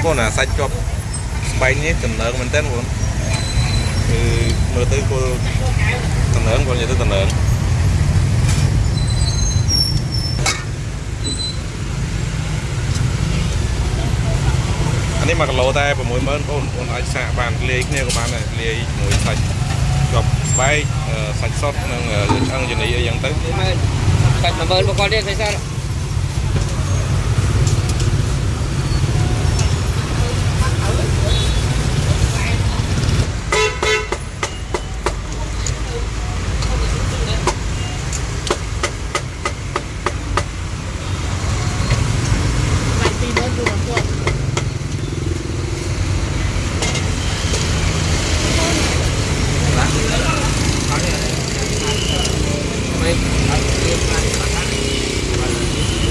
con là sạch cho bay nhé tình lớn mình tên luôn mưa tới cô tình lớn con như tới tình lớn anh ấy mặc lô tay và mũi mơn con ai xạ bàn lê cái của bạn này lê mũi sạch chọc bay sạch sót ăn gì này dân tới sạch mà mơn một con đi phải sao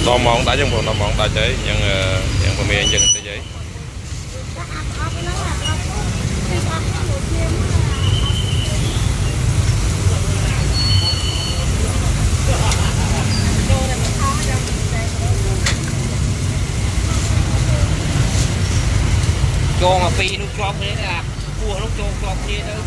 đòn mòn đã trong vùng đòn mòn đã cháy nhận nhận vào miền dân thế giới cho mà phi lúc cho thế là cua lúc cho kia đâu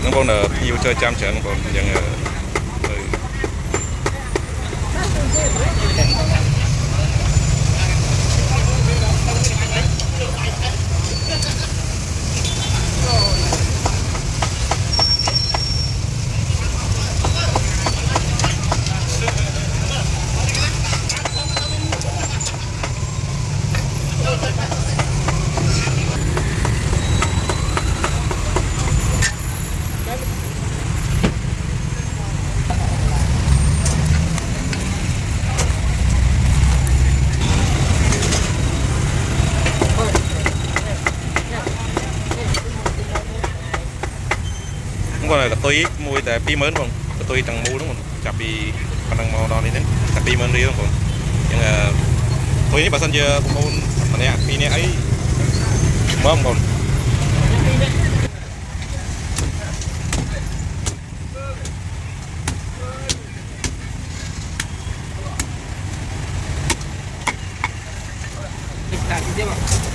nó con là nhiều chơi chăm chắn cònยังcon này là tôi mua tại pi mến không tôi tăng mua đúng không chặt pi khả năng màu đỏ đi đến chặt pi mến đi đúng không nhưng tôi ní bà sân chưa cũng muốn mà nè pi này ấy mới không còn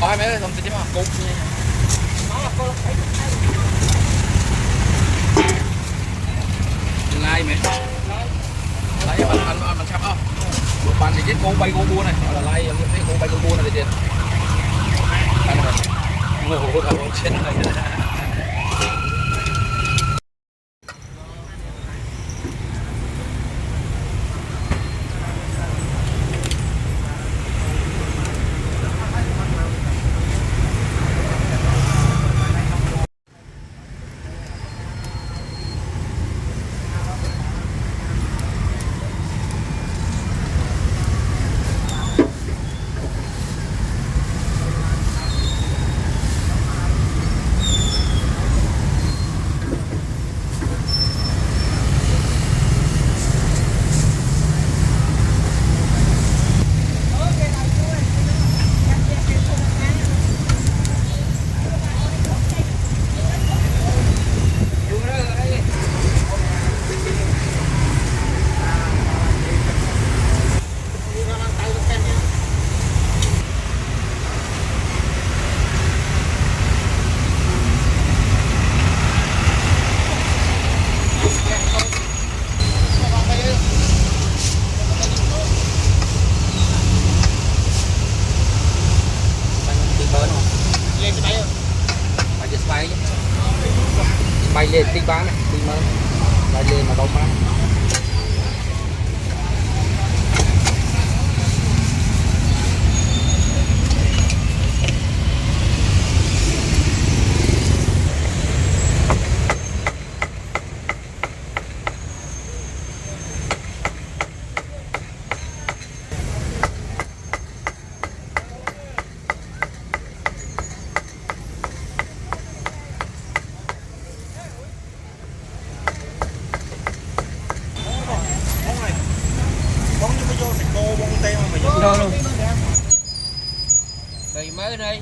Ôi mấy không tin chứ mà cục lai mẹ lấy bạn sắp không bạn thì chết con bay con cua này gọi là lai cái con bay con cua này hút vào chết này. Bay lên tí bán này, tí mới bay lên mà đâu bán. Đâu luôn. Đây mới đây.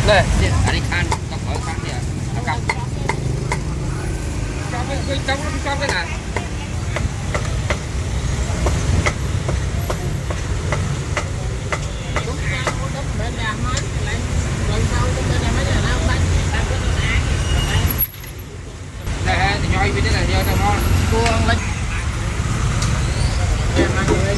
Đây, anh Khan cặp ở Khan kìa, cặp. Trong cái này. Đây, thì nhoi bên đây là nhoi đâu ngon. Cuồng lên. Em ăn rồi.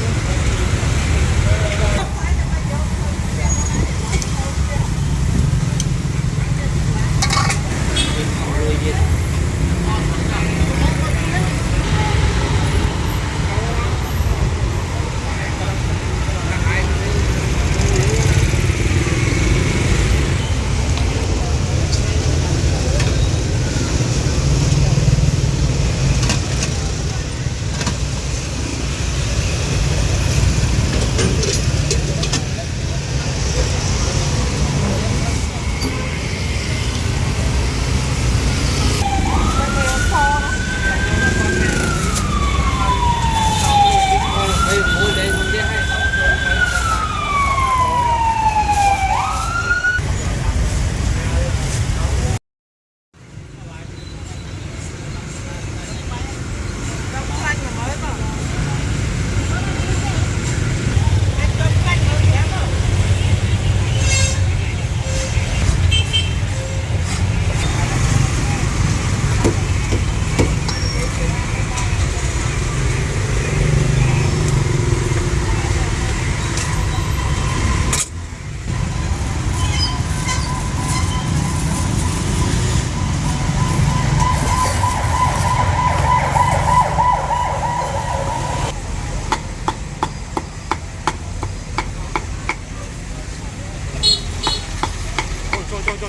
Trời.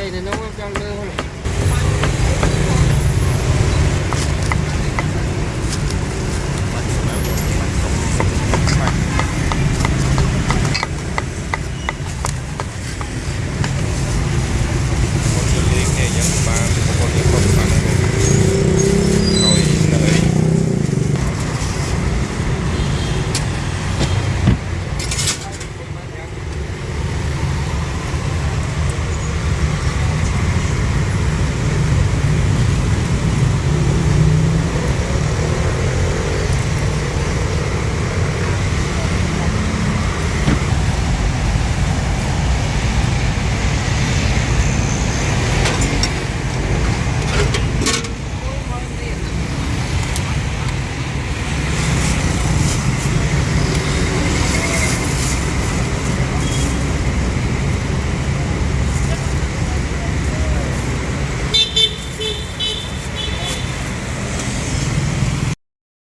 Đây này nó trong đây